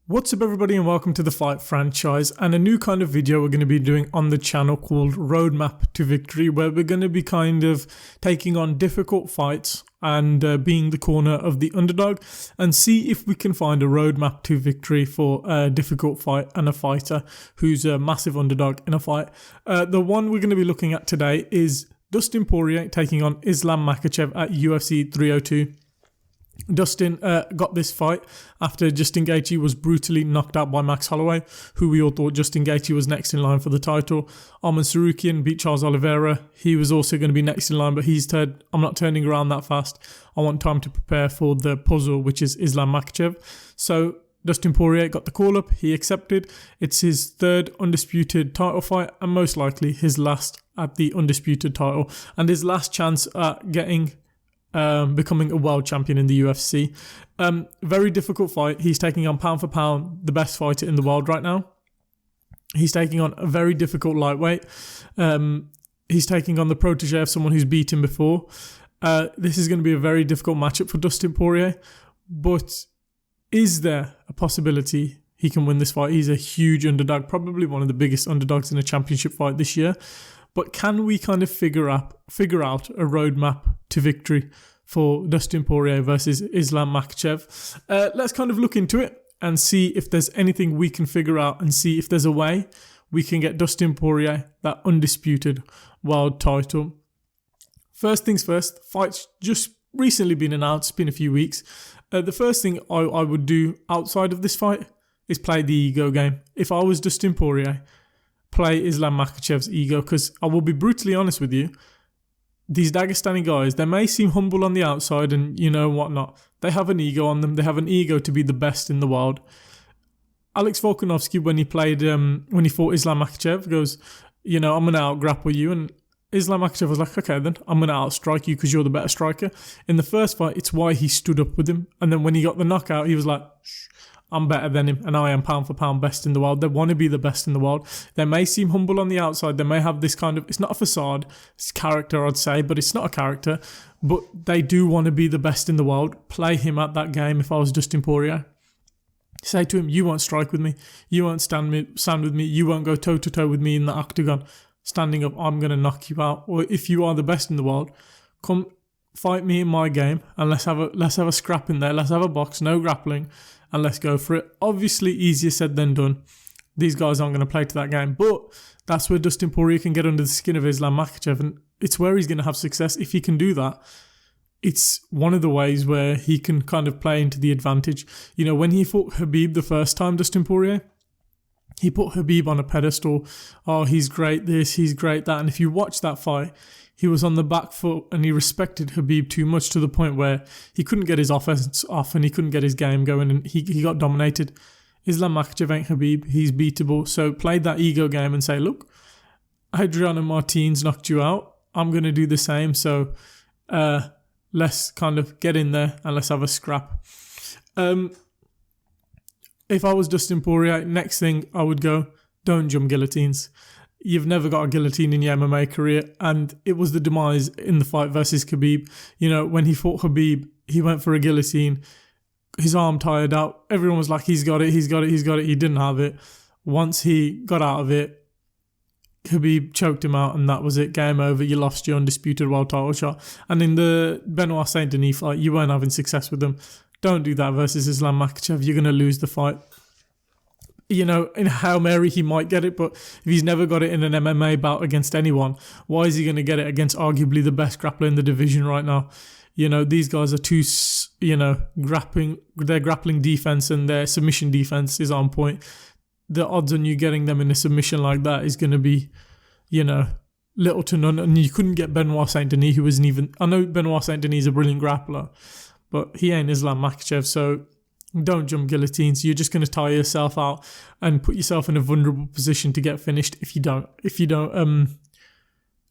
What's up everybody and welcome to the Fight franchise and a new kind of video we're going to be doing on the channel called Roadmap to Victory, where we're going to be kind of taking on difficult fights and being the corner of the underdog and see if we can find a roadmap to victory for a difficult fight and a fighter who's a massive underdog in a fight. The one we're going to be looking at today is Dustin Porier taking on Islam Makhachev at UFC 302. Dustin got this fight after Justin Gaethje was brutally knocked out by Max Holloway, who we all thought Justin Gaethje was next in line for the title. Arman Tsarukyan beat Charles Oliveira. He was also going to be next in line, but he's said, I'm not turning around that fast. I want time to prepare for the puzzle, which is Islam Makhachev. So Dustin Porier got the call up. He accepted. It's his third undisputed title fight and most likely his last at the undisputed title and his last chance at becoming a world champion in the UFC. Very difficult fight. He's taking on pound for pound the best fighter in the world right now. He's taking on a very difficult lightweight. He's taking on the protege of someone who's beat him before. This is going to be a very difficult matchup for Dustin Porier. But is there a possibility he can win this fight? He's a huge underdog, probably one of the biggest underdogs in a championship fight this year. But can we kind of figure out a roadmap to victory for Dustin Porier versus Islam Makhachev? Let's kind of look into it and see if there's anything we can figure out and see if there's a way we can get Dustin Porier that undisputed world title. First things first, fight's just recently been announced, it's been a few weeks. The first thing I would do outside of this fight is play the ego game. If I was Dustin Porier, play Islam Makhachev's ego, because I will be brutally honest with you, these Dagestani guys, they may seem humble on the outside and whatnot. They have an ego on them. They have an ego to be the best in the world. Alex Volkanovski, when he fought Islam Makhachev, goes, I'm going to out-grapple you. And Islam Makhachev was like, okay, then I'm going to outstrike you because you're the better striker. In the first fight, it's why he stood up with him. And then when he got the knockout, he was like, shh, I'm better than him and I am pound for pound best in the world. They want to be the best in the world. They may seem humble on the outside. They may have this kind of, it's not a facade, it's character I'd say, but it's not a character. But they do want to be the best in the world. Play him at that game if I was Dustin Porier. Say to him, you won't strike with me. You won't stand with me. You won't go toe to toe with me in the octagon. Standing up, I'm going to knock you out. Or if you are the best in the world, come fight me in my game and let's have a scrap in there. Let's have a box, no grappling. And let's go for it. Obviously, easier said than done. These guys aren't going to play to that game. But that's where Dustin Porier can get under the skin of Islam Makhachev. And it's where he's going to have success. If he can do that, it's one of the ways where he can kind of play into the advantage. When he fought Khabib the first time, Dustin Porier, he put Khabib on a pedestal. Oh, he's great this, he's great that. And if you watch that fight, he was on the back foot and he respected Khabib too much to the point where he couldn't get his offense off and he couldn't get his game going and he got dominated. Islam Makhachev ain't Khabib. He's beatable. So play that ego game and say, look, Adriano Martins knocked you out. I'm going to do the same. So let's kind of get in there and let's have a scrap. If I was Dustin Porier, next thing I would go, don't jump guillotines. You've never got a guillotine in your MMA career, and it was the demise in the fight versus Khabib. When he fought Khabib, he went for a guillotine, his arm tired out. Everyone was like, he's got it. He didn't have it. Once he got out of it, Khabib choked him out, and that was it. Game over. You lost your undisputed world title shot. And in the Benoit Saint Denis fight, you weren't having success with them. Don't do that versus Islam Makhachev. You're going to lose the fight. In Hail Mary, he might get it, but if he's never got it in an MMA bout against anyone, why is he going to get it against arguably the best grappler in the division right now? These guys are too, grappling. Their grappling defense and their submission defense is on point. The odds on you getting them in a submission like that is going to be, little to none. And you couldn't get Benoit Saint Denis, who isn't even, I know Benoit Saint Denis is a brilliant grappler, but he ain't Islam Makhachev, so don't jump guillotines. You're just going to tire yourself out and put yourself in a vulnerable position to get finished if you don't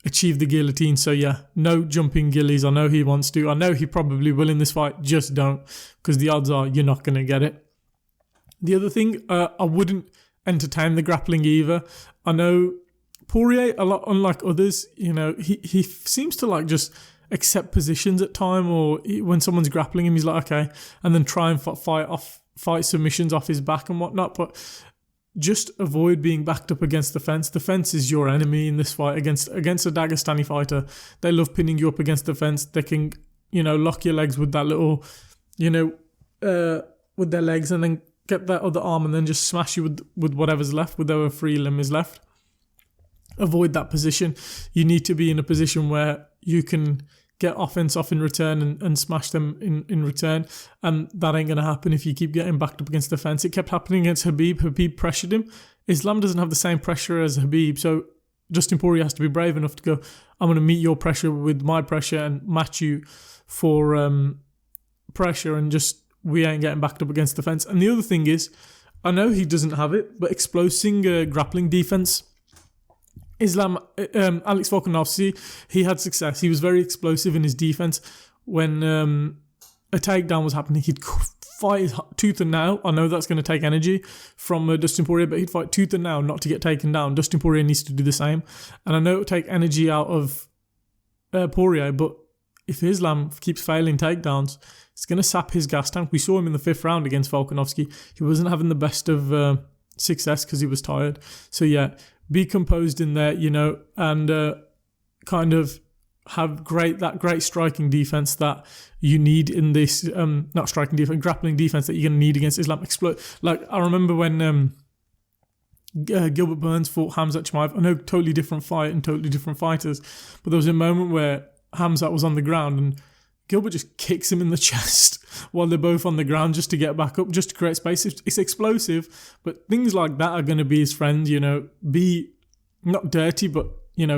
achieve the guillotine. So yeah, no jumping gillies. I know he wants to. I know he probably will in this fight. Just don't, because the odds are you're not going to get it. The other thing, I wouldn't entertain the grappling either. I know Poirier, a lot unlike others, he seems to just accept positions at time, or when someone's grappling him, he's like, okay, and then try and fight off fight submissions off his back and whatnot, but just avoid being backed up against the fence. The fence is your enemy in this fight against a Dagestani fighter. They love pinning you up against the fence. They can, lock your legs with that little, with their legs, and then get that other arm and then just smash you with whatever's left, whatever free limb is left. Avoid that position. You need to be in a position where you can get offense off in return and smash them in return. And that ain't going to happen if you keep getting backed up against the fence. It kept happening against Khabib. Khabib pressured him. Islam doesn't have the same pressure as Khabib. So Dustin Porier has to be brave enough to go, I'm going to meet your pressure with my pressure and match you for pressure, and just we ain't getting backed up against the fence. And the other thing is, I know he doesn't have it, but exploding grappling defense. Alex Volkanovski, he had success. He was very explosive in his defense. When a takedown was happening, he'd fight tooth and nail. I know that's going to take energy from Dustin Porier, but he'd fight tooth and nail not to get taken down. Dustin Porier needs to do the same. And I know it would take energy out of Porier, but if Islam keeps failing takedowns, it's going to sap his gas tank. We saw him in the 5th round against Volkanovski. He wasn't having the best of success because he was tired. So yeah, be composed in there, and kind of have that great striking defense that you need in this, not striking defense, grappling defense that you're going to need against Islam. Like, I remember when Gilbert Burns fought Khamzat Chimaev. I know, totally different fight and totally different fighters, but there was a moment where Khamzat was on the ground and Gilbert just kicks him in the chest while they're both on the ground just to get back up, just to create space. It's explosive, but things like that are going to be his friend, be not dirty, but,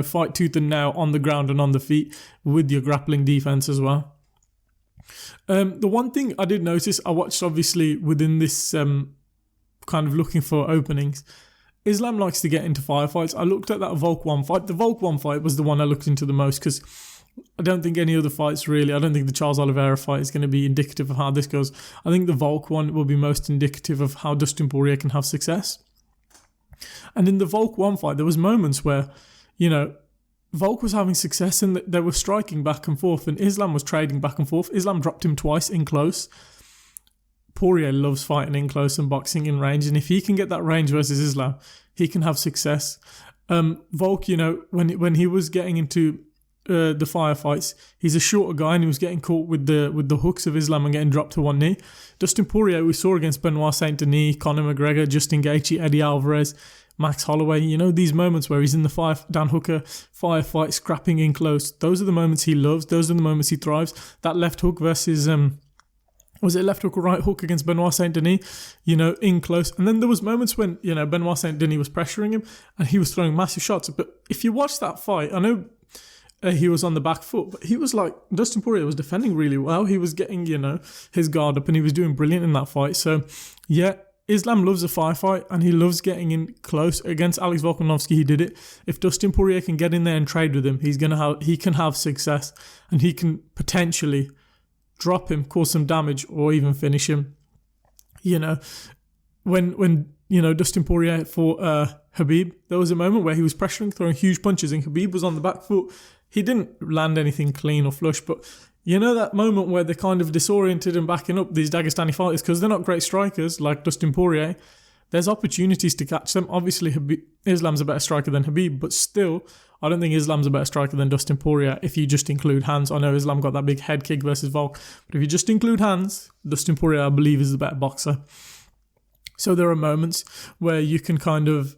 fight tooth and nail on the ground and on the feet with your grappling defense as well. The one thing I did notice, I watched obviously within this kind of looking for openings, Islam likes to get into firefights. I looked at that Volk 1 fight. The Volk 1 fight was the one I looked into the most because I don't think any other fights really, I don't think the Charles Oliveira fight is going to be indicative of how this goes. I think the Volk one will be most indicative of how Dustin Poirier can have success. And in the Volk 1 fight, there was moments where, Volk was having success and they were striking back and forth, and Islam was trading back and forth. Islam dropped him twice in close. Poirier loves fighting in close and boxing in range, and if he can get that range versus Islam, he can have success. Volk, when he was getting into the firefights, he's a shorter guy and he was getting caught with the hooks of Islam and getting dropped to one knee. Dustin Poirier, we saw against Benoit Saint-Denis, Conor McGregor, Justin Gaethje, Eddie Alvarez, Max Holloway, these moments where he's in the Dan Hooker firefight, scrapping in close. Those are the moments he loves. Those are the moments he thrives. That left hook versus, was it left hook or right hook against Benoit Saint-Denis, in close. And then there was moments when, Benoit Saint-Denis was pressuring him and he was throwing massive shots. But if you watch that fight, I know he was on the back foot, but he was like, Dustin Poirier was defending really well. He was getting, his guard up and he was doing brilliant in that fight. So, yeah, Islam loves a firefight and he loves getting in close. Against Alex Volkanovski, he did it. If Dustin Poirier can get in there and trade with him, he can have success and he can potentially drop him, cause some damage, or even finish him. When Dustin Poirier fought Khabib, there was a moment where he was pressuring, throwing huge punches, and Khabib was on the back foot. He didn't land anything clean or flush, but that moment where they're kind of disoriented and backing up, these Dagestani fighters, because they're not great strikers like Dustin Poirier, there's opportunities to catch them. Obviously, Islam's a better striker than Khabib, but still, I don't think Islam's a better striker than Dustin Poirier if you just include hands. I know Islam got that big head kick versus Volk, but if you just include hands, Dustin Poirier, I believe, is the better boxer. So there are moments where you can kind of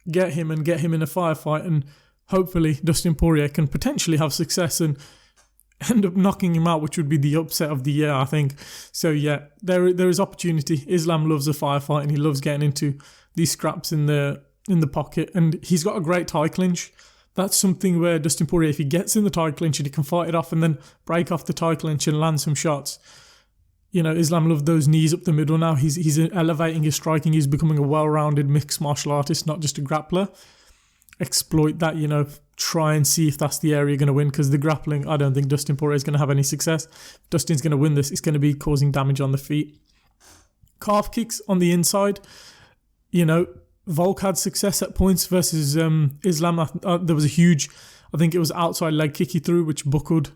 get him in a firefight, and hopefully Dustin Poirier can potentially have success and end up knocking him out, which would be the upset of the year, I think. So yeah, there is opportunity. Islam loves a firefight and he loves getting into these scraps in the pocket, and he's got a great tie clinch. That's something where Dustin Poirier, if he gets in the tie clinch and he can fight it off and then break off the tie clinch and land some shots, Islam loves those knees up the middle now. He's elevating his striking. He's becoming a well-rounded mixed martial artist, not just a grappler. Exploit that, try and see if that's the area you're going to win, because the grappling, I don't think Dustin Poirier is going to have any success. If Dustin's going to win this, it's going to be causing damage on the feet. Calf kicks on the inside, Volk had success at points versus Islam. There was a huge, I think it was outside leg kick he threw, which buckled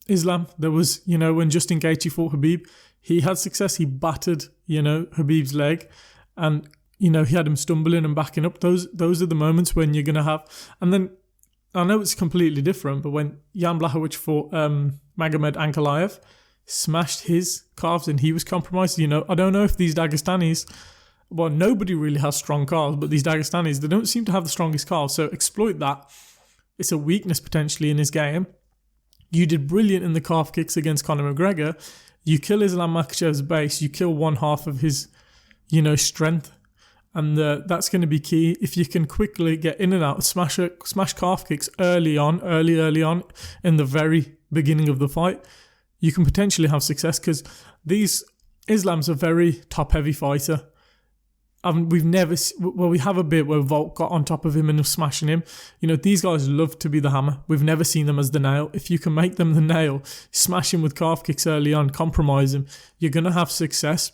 Islam. There was, when Justin Gaethje fought Khabib, he had success. He battered, Khabib's leg, and he had him stumbling and backing up. Those are the moments when you're gonna have. And then I know it's completely different, but when Jan Blachowicz fought Magomed Ankalaev, smashed his calves and he was compromised. I don't know if these Dagestanis, well, nobody really has strong calves, but these Dagestanis, they don't seem to have the strongest calves. So exploit that. It's a weakness potentially in his game. You did brilliant in the calf kicks against Conor McGregor. You kill Islam Makhachev's base. You kill one half of his, strength. And that's going to be key. If you can quickly get in and out, smash calf kicks early on in the very beginning of the fight, you can potentially have success, because Islam's a very top-heavy fighter. We have a bit where Volk got on top of him and was smashing him. These guys love to be the hammer. We've never seen them as the nail. If you can make them the nail, smash him with calf kicks early on, compromise him, you're going to have success.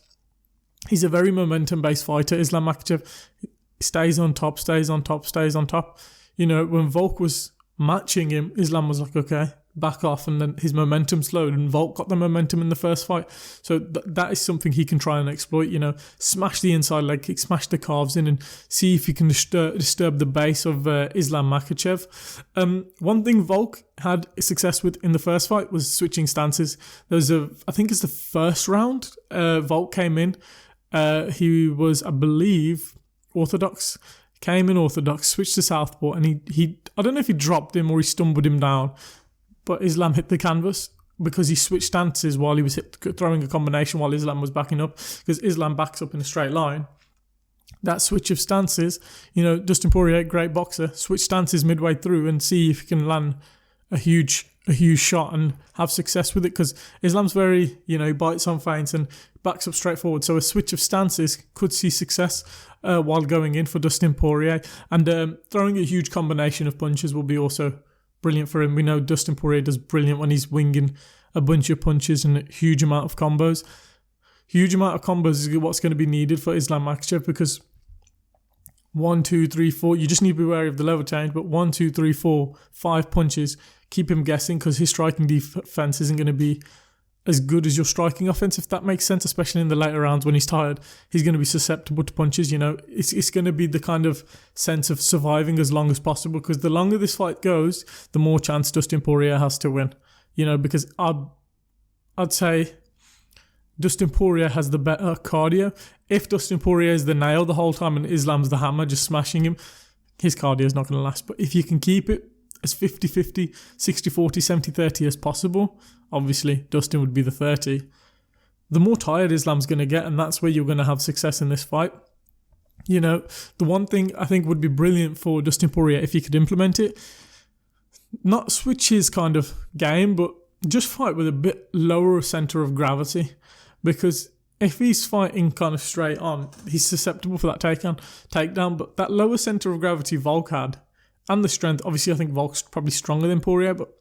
He's a very momentum-based fighter. Islam Makhachev stays on top. When Volk was matching him, Islam was like, okay, back off, and then his momentum slowed, and Volk got the momentum in the first fight. So that is something he can try and exploit. Smash the inside leg kick, smash the calves in, and see if he can disturb the base of Islam Makhachev. One thing Volk had success with in the first fight was switching stances. I think it's the first round. Volk came in. He was, I believe, orthodox. Came in orthodox, switched to southpaw, and he I don't know if he dropped him or he stumbled him down, but Islam hit the canvas because he switched stances while he was throwing a combination while Islam was backing up, because Islam backs up in a straight line. That switch of stances, Dustin Porier, great boxer, switch stances midway through and see if he can land a huge shot and have success with it, because Islam's very, he bites on feints and backs up straight forward. So a switch of stances could see success while going in for Dustin Porier. And throwing a huge combination of punches will be also brilliant for him. We know Dustin Porier does brilliant when he's winging a bunch of punches and a huge amount of combos. Huge amount of combos is what's going to be needed for Islam Makhachev, because 1, 2, 3, 4, you just need to be wary of the level change, but 1, 2, 3, 4, 5 punches, keep him guessing, because his striking defense isn't going to be as good as your striking offense, if that makes sense, especially in the later rounds when he's tired. He's going to be susceptible to punches. It's going to be the kind of sense of surviving as long as possible, because the longer this fight goes, the more chance Dustin Porier has to win. Because I'd say Dustin Porier has the better cardio. If Dustin Porier is the nail the whole time and Islam's the hammer just smashing him, his cardio is not going to last. But if you can keep it as 50-50, 60-40, 70-30 as possible, obviously Dustin would be the 30, the more tired Islam's going to get, and that's where you're going to have success in this fight. The one thing I think would be brilliant for Dustin Porier, if he could implement it, not switch his kind of game, but just fight with a bit lower centre of gravity, because if he's fighting kind of straight on, he's susceptible for that takedown, but that lower centre of gravity Volk had, and the strength, obviously I think Volk's probably stronger than Poirier, but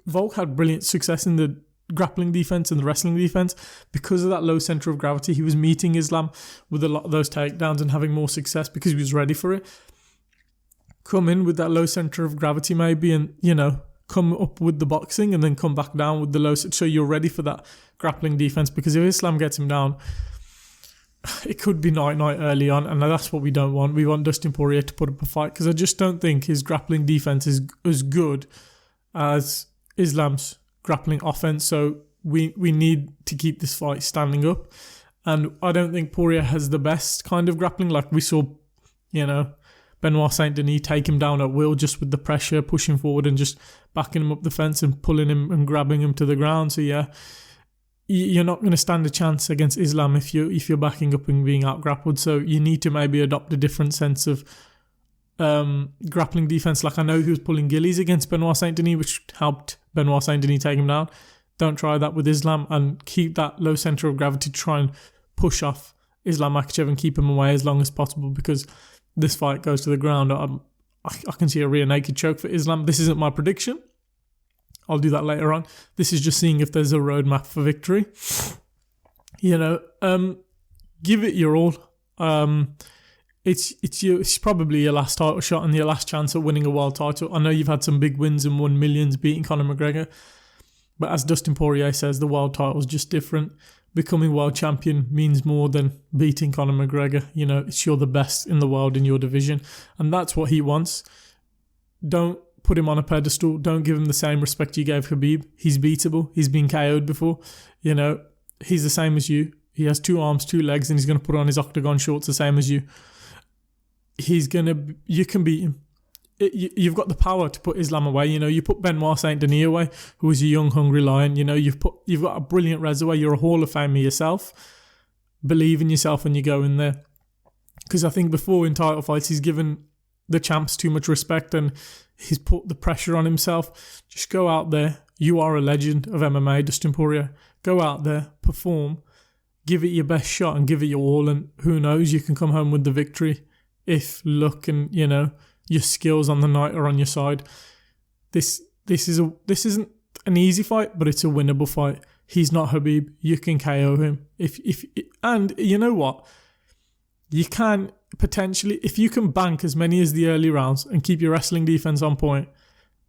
Volk had brilliant success in the grappling defense and the wrestling defense because of that low center of gravity. He was meeting Islam with a lot of those takedowns and having more success because he was ready for it. Come in with that low center of gravity maybe, and come up with the boxing and then come back down with the low, so you're ready for that grappling defense, because if Islam gets him down, it could be night early on, and that's what we don't want. We want Dustin Porier to put up a fight, because I just don't think his grappling defense is as good as Islam's grappling offense. So we need to keep this fight standing up, and I don't think Poirier has the best kind of grappling. Like we saw, Benoit Saint-Denis take him down at will, just with the pressure, pushing forward and just backing him up the fence and pulling him and grabbing him to the ground. So yeah, you're not going to stand a chance against Islam if you're backing up and being out grappled. So you need to maybe adopt a different sense of grappling defense. Like I know he was pulling gillies against Benoit Saint-Denis, which helped Benoit Saint-Denis take him down. Don't try that with Islam, and keep that low center of gravity to try and push off Islam Makhachev and keep him away as long as possible, because this fight goes to the ground. I can see a rear naked choke for Islam. This isn't my prediction. I'll do that later on. This is just seeing if there's a roadmap for victory. Give it your all. It's probably your last title shot and your last chance at winning a world title. I know you've had some big wins and won millions beating Conor McGregor, But as Dustin Porier says, the world title is just different. Becoming world champion means more than beating Conor McGregor. You know, it's you're the best in the world in your division. And that's what he wants. Don't put him on a pedestal. Don't give him the same respect you gave Khabib. He's beatable. He's been KO'd before. You know, he's the same as you. He has 2 arms, 2 legs, and he's going to put on his octagon shorts the same as you. You can beat him. You've got the power to put Islam away. You know, you put Benoit Saint Denis away, who is a young, hungry lion. You know, you've got a brilliant resume. You're a Hall of Famer yourself. Believe in yourself when you go in there. Because I think before in title fights, he's given the champs too much respect and he's put the pressure on himself. Just go out there. You are a legend of MMA, Dustin Porier. Go out there, perform, give it your best shot and give it your all. And who knows, you can come home with the victory if luck and, you know, your skills on the night are on your side. This isn't an easy fight, but it's a winnable fight. He's not Khabib. You can KO him. And you know what? You can potentially, if you can bank as many as the early rounds and keep your wrestling defense on point,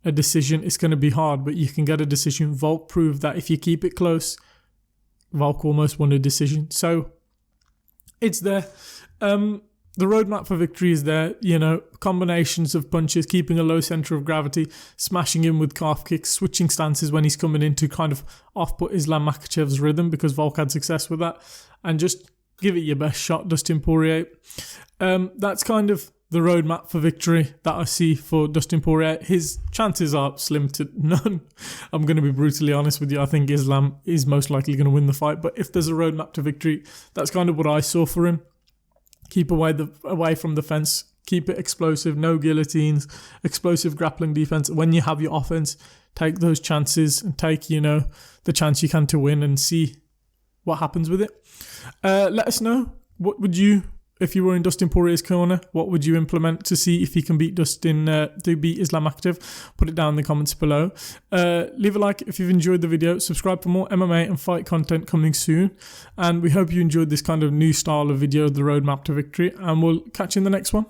a decision, it's going to be hard, but you can get a decision. Volk proved that if you keep it close, Volk almost won a decision. So it's there. The roadmap for victory is there, you know, combinations of punches, keeping a low center of gravity, smashing him with calf kicks, switching stances when he's coming in to kind of off-put Islam Makhachev's rhythm, because Volk had success with that, and just give it your best shot, Dustin Porier. That's kind of the roadmap for victory that I see for Dustin Porier. His chances are slim to none. I'm going to be brutally honest with you. I think Islam is most likely going to win the fight, but if there's a roadmap to victory, that's kind of what I saw for him. Keep away from the fence. Keep it explosive. No guillotines. Explosive grappling defense. When you have your offense, take those chances and take, you know, the chance you can to win and see what happens with it. Let us know. What would you, if you were in Dustin Porier's corner, what would you implement to see if he can beat Islam Makhachev? Put it down in the comments below. Leave a like if you've enjoyed the video. Subscribe for more MMA and fight content coming soon. And we hope you enjoyed this kind of new style of video, the roadmap to victory. And we'll catch you in the next one.